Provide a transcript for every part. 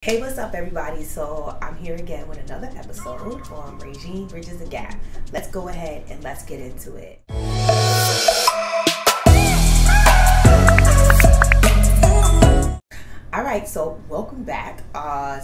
Hey, what's up everybody? So I'm here again with another episode on Regime Bridges the Gap. Let's go ahead and let's get into it. Alright, so welcome back.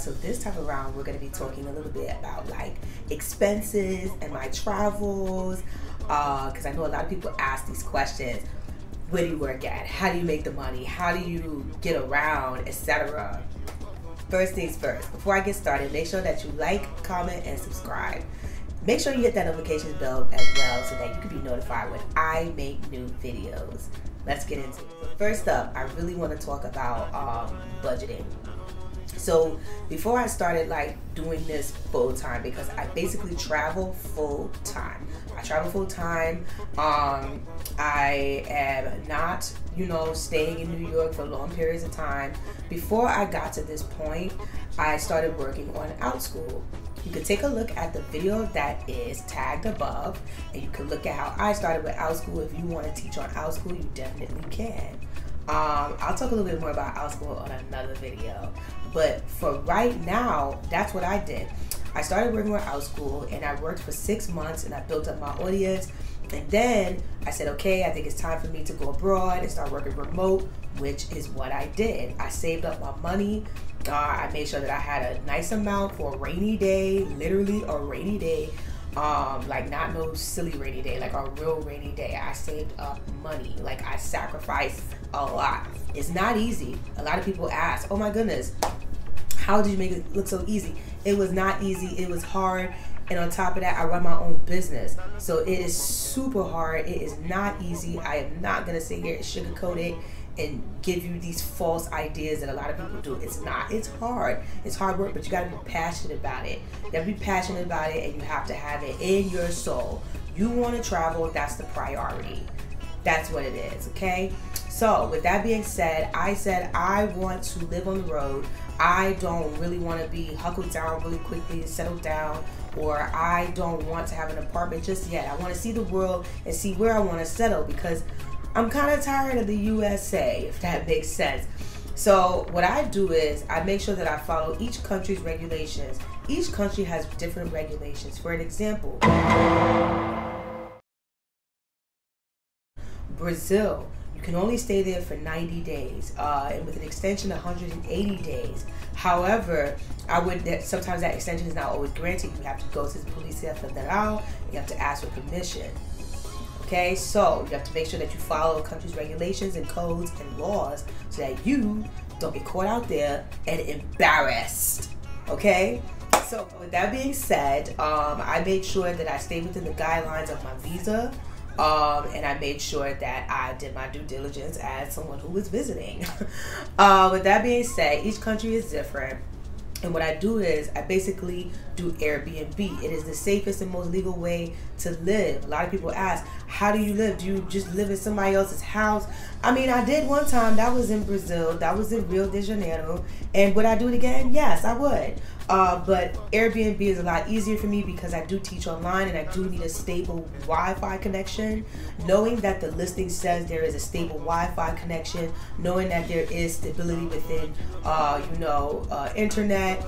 So this time around we're going to be talking a little bit about like expenses and my travels, because I know a lot of people ask these questions. Where do you work at? How do you make the money? How do you get around, etc.? First things first, before I get started, make sure that you like, comment, and subscribe. Make sure you hit that notifications bell as well so that you can be notified when I make new videos. Let's get into it. So first up, I really want to talk about budgeting. So before I started like doing this full time, because I basically travel full time. I travel full time. I am not, staying in New York for long periods of time. Before I got to this point, I started working on Outschool. You can take a look at the video that is tagged above, and you can look at how I started with Outschool. If you want to teach on Outschool, you definitely can. I'll talk a little bit more about Outschool on another video, but for right now, that's what I did. I started working with Outschool, and I worked for 6 months, and I built up my audience. And then I said, okay, I think it's time for me to go abroad and start working remote, which is what I did. I saved up my money. I made sure that I had a nice amount for a rainy day, literally a rainy day. Like not no silly rainy day, like a real rainy day. I saved up money, like I sacrificed a lot. It's not easy. A lot of people ask, oh my goodness, how did you make it look so easy? It was not easy, it was hard. And on top of that, I run my own business. So it is super hard. It is not easy. I am not gonna sit here and sugarcoat it and give you these false ideas that a lot of people do. It's not. It's hard. It's hard work, but you gotta be passionate about it. You gotta be passionate about it, and you have to have it in your soul. You wanna travel, that's the priority. That's what it is, okay? So with that being said, I said I want to live on the road. I don't really want to be huckled down really quickly and settle down, or I don't want to have an apartment just yet. I want to see the world and see where I want to settle, because I'm kind of tired of the USA, if that makes sense. So what I do is I make sure that I follow each country's regulations. Each country has different regulations. For an example, Brazil, you can only stay there for 90 days, and with an extension 180 days. However, sometimes that extension is not always granted. You have to go to the Polícia Federal, you have to ask for permission. Okay, so you have to make sure that you follow a country's regulations and codes and laws so that you don't get caught out there and embarrassed. Okay? So with that being said, I made sure that I stayed within the guidelines of my visa. And I made sure that I did my due diligence as someone who was visiting. With that being said, each country is different. And what I do is I basically do Airbnb. It is the safest and most legal way to live. A lot of people ask, how do you live? Do you just live in somebody else's house? I mean, I did one time. That was in Brazil. That was in Rio de Janeiro. And would I do it again? Yes, I would. But Airbnb is a lot easier for me because I do teach online and I do need a stable Wi-Fi connection. Knowing that the listing says there is a stable Wi-Fi connection, knowing that there is stability within, internet,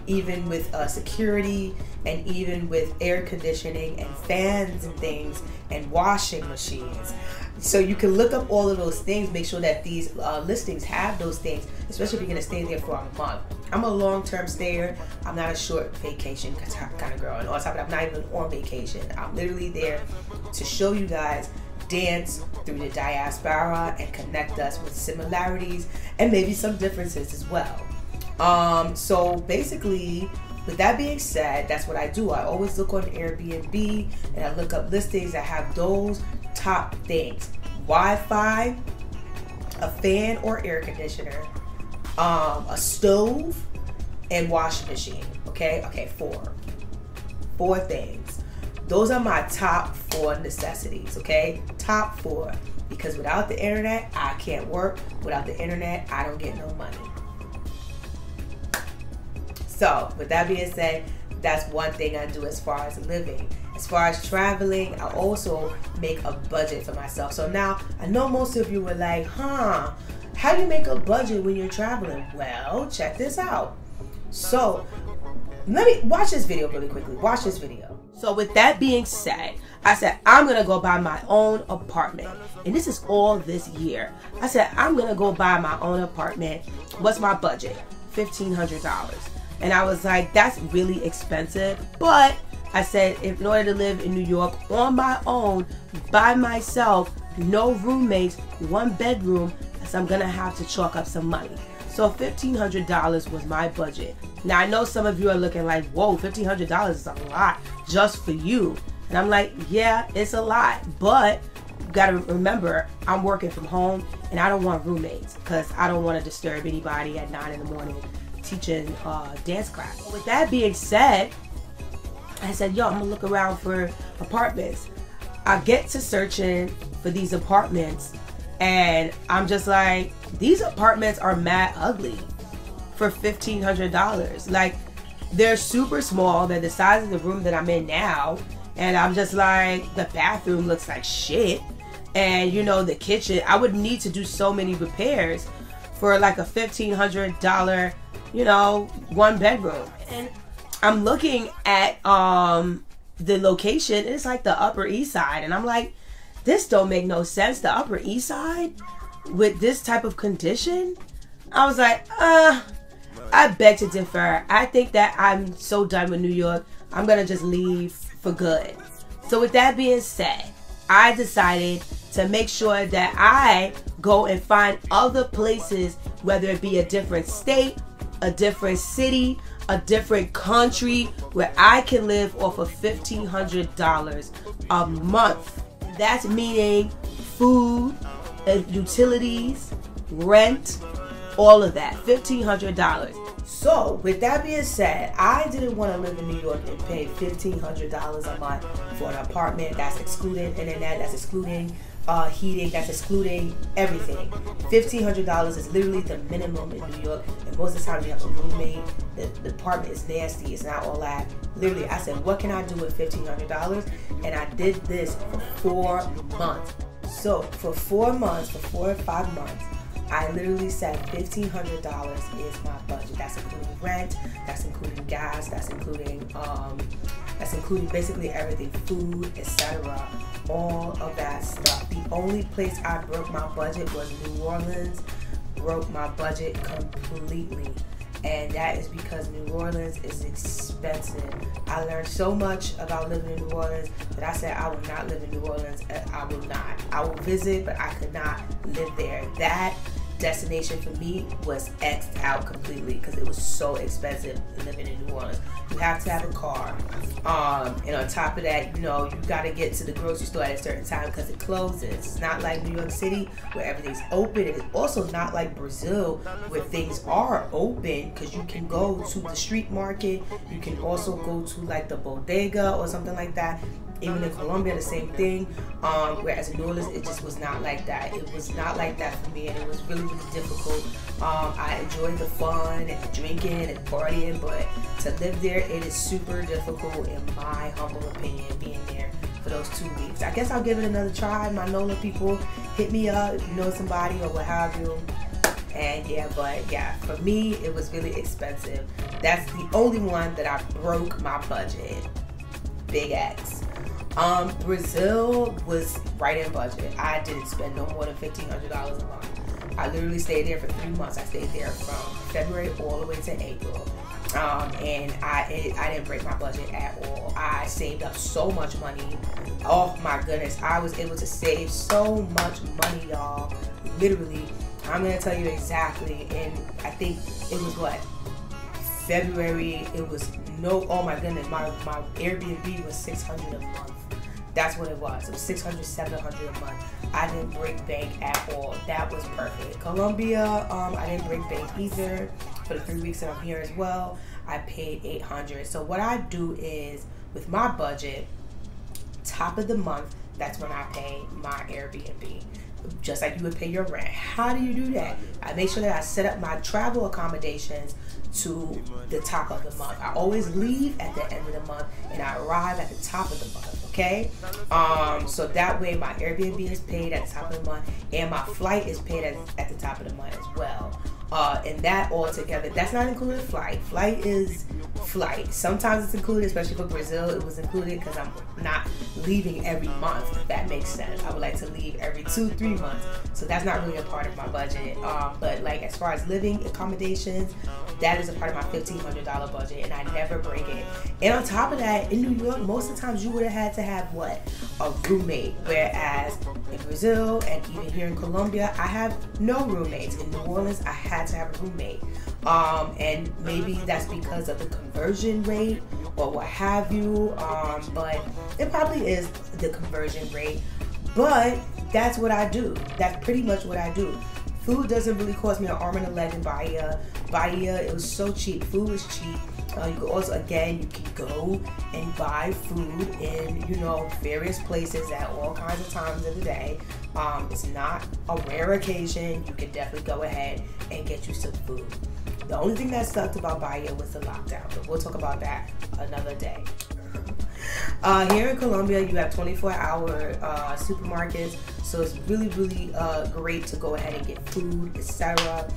even with security, and even with air conditioning and fans and things and washing machines. So you can look up all of those things, make sure that these listings have those things, especially if you're gonna stay there for a month. I'm a long-term stayer. I'm not a short vacation kind of girl. And on top of that, I'm not even on vacation. I'm literally there to show you guys, dance through the diaspora and connect us with similarities and maybe some differences as well. So basically, with that being said, that's what I do. I always look on Airbnb and I look up listings that have those top things: Wi-Fi, a fan or air conditioner, a stove, and washing machine. Okay, four things. Those are my top 4 necessities. Okay, top 4, because without the internet I can't work. Without the internet I don't get no money. So with that being said, that's one thing I do as far as living. As far as traveling, I also make a budget for myself. So now I know most of you were like, how do you make a budget when you're traveling? Well, check this out. So let me watch this video really quickly. Watch this video. So with that being said, I said, I'm going to go buy my own apartment. And this is all this year. I said, I'm going to go buy my own apartment. What's my budget? $1,500. And I was like, that's really expensive. But I said, in order to live in New York on my own, by myself, no roommates, 1 bedroom, so I'm going to have to chalk up some money. So $1,500 was my budget. Now I know some of you are looking like, whoa, $1,500 is a lot just for you. And I'm like, yeah, it's a lot. But you got to remember, I'm working from home and I don't want roommates because I don't want to disturb anybody at 9 in the morning teaching dance class. With that being said, I said, yo, I'm going to look around for apartments. I get to searching for these apartments and I'm just like, these apartments are mad ugly for $1,500. Like, they're super small. They're the size of the room that I'm in now. And I'm just like, the bathroom looks like shit. And you know, the kitchen, I would need to do so many repairs for like a $1,500, you know, 1 bedroom. And I'm looking at the location, and it's like the Upper East Side. And I'm like, this don't make no sense. The Upper East Side with this type of condition? I was like, I beg to differ. I think that I'm so done with New York. I'm gonna just leave for good. So with that being said, I decided to make sure that I go and find other places, whether it be a different state, a different city, a different country, where I can live off of $1,500 a month. That's meaning food, utilities, rent, all of that, $1,500. So with that being said, I didn't want to live in New York and pay $1,500 a month for an apartment. That's excluding internet, that's excluding heating, that's excluding everything. $1,500 is literally the minimum in New York, and most of the time you have a roommate. The apartment is nasty, it's not all that. Literally, I said, what can I do with $1,500? And I did this for 4 months. So for 4 months, for 4 or 5 months, I literally said $1,500 is my budget. That's including rent, that's including gas, that's including basically everything, food, etc. All of that stuff. The only place I broke my budget was New Orleans. Broke my budget completely. And that is because New Orleans is expensive. I learned so much about living in New Orleans that I said I will not live in New Orleans. I will not. I will visit, but I could not live there. That destination for me was X'd out completely because it was so expensive living in New Orleans. You have to have a car. And on top of that, you know, you got to get to the grocery store at a certain time because it closes. It's not like New York City where everything's open. It's also not like Brazil where things are open because you can go to the street market. You can also go to like the bodega or something like that. Even in Colombia, the same thing. Whereas in New Orleans, it just was not like that. It was not like that for me, and it was really, really difficult. I enjoyed the fun and the drinking and partying, but to live there, it is super difficult in my humble opinion, being there for those 2 weeks. I guess I'll give it another try. My NOLA people, hit me up if you know somebody or what have you. And yeah, but yeah, for me, it was really expensive. That's the only one that I broke my budget. Big X. Brazil was right in budget. I didn't spend no more than $1,500 a month. I literally stayed there for 3 months. I stayed there from February all the way to April. And I didn't break my budget at all. I saved up so much money. Oh my goodness. I was able to save so much money, y'all. Literally. I'm going to tell you exactly. And I think it was what? February. It was oh my goodness. My Airbnb was $600 a month. That's what it was. It was $600, $700 a month. I didn't break bank at all. That was perfect. Colombia, I didn't break bank either. For the 3 weeks that I'm here as well, I paid $800. So what I do is, with my budget, top of the month, that's when I pay my Airbnb. Just like you would pay your rent. How do you do that? I make sure that I set up my travel accommodations to the top of the month. I always leave at the end of the month and I arrive at the top of the month, okay? So that way my Airbnb is paid at the top of the month and my flight is paid at the top of the month as well. And that all together, that's not included flight. Flight is flight. Sometimes it's included, especially for Brazil. It was included because I'm not leaving every month, if that makes sense. I would like to leave every 2-3 months. So that's not really a part of my budget. But like as far as living accommodations, that is a part of my $1,500 budget and I never break it. And on top of that, in New York, most of the times you would have had to have what? A roommate. Whereas in Brazil and even here in Colombia, I have no roommates. In New Orleans, I had to have a roommate. And maybe that's because of the conversion rate or what have you. But it probably is the conversion rate. But that's what I do. That's pretty much what I do. Food doesn't really cost me an arm and a leg in Bahia. Bahia, it was so cheap. Food was cheap. You can also, again, you can go and buy food in, you know, various places at all kinds of times of the day. It's not a rare occasion. You can definitely go ahead and get you some food. The only thing that sucked about Bahia was the lockdown, but we'll talk about that another day. Here in Colombia, you have 24-hour supermarkets, so it's really, really great to go ahead and get food, etc.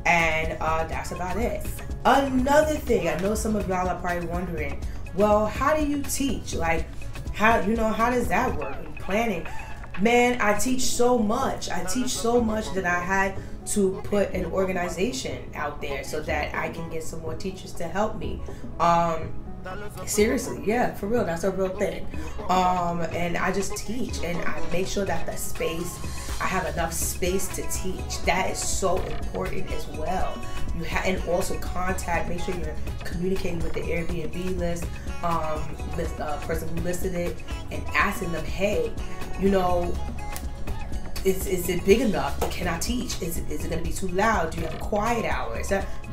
And that's about it. Another thing, I know some of y'all are probably wondering, well, how do you teach? Like, how does that work in planning? Man, I teach so much. I teach so much that I had to put an organization out there so that I can get some more teachers to help me. Seriously, yeah, for real, that's a real thing. And I just teach and I make sure that the space, I have enough space to teach. That is so important as well. And also contact, make sure you're communicating with the Airbnb list, person who listed it, and asking them, hey, you know, is it big enough? Can I teach? Is it going to be too loud? Do you have a quiet hour?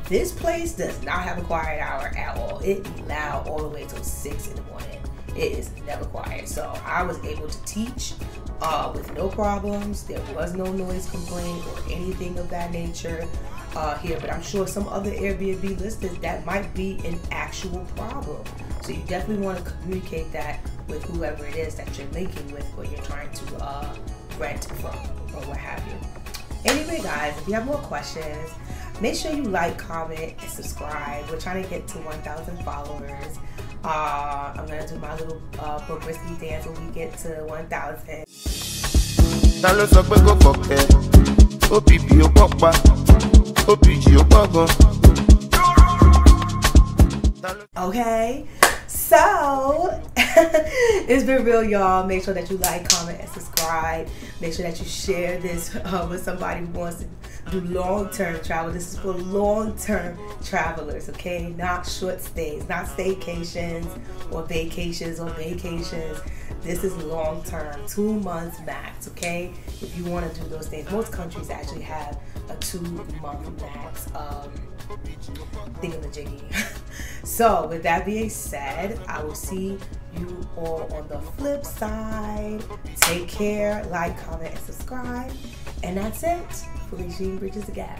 This place does not have a quiet hour at all. It be loud all the way till 6 in the morning. It is never quiet. So I was able to teach with no problems. There was no noise complaint or anything of that nature here. But I'm sure some other Airbnb listers, that might be an actual problem. So you definitely want to communicate that with whoever it is that you're linking with or you're trying to rent from or what have you. Anyway, guys, if you have more questions, make sure you like, comment, and subscribe. We're trying to get to 1,000 followers. I'm going to do my little Bobrisky dance when we get to 1,000. Okay, so it's been real, y'all. Make sure that you like, comment, and subscribe. Make sure that you share this with somebody who wants to do long-term travel. This is for long-term travelers, okay? Not short stays, not staycations or vacations or vacations. This is long-term, 2 months max, okay? If you want to do those things. Most countries actually have a 2-month max thingamajiggy. So with that being said, I will see you all on the flip side. Take care, like, comment, and subscribe. And that's it. Felicia Bridges the Gap.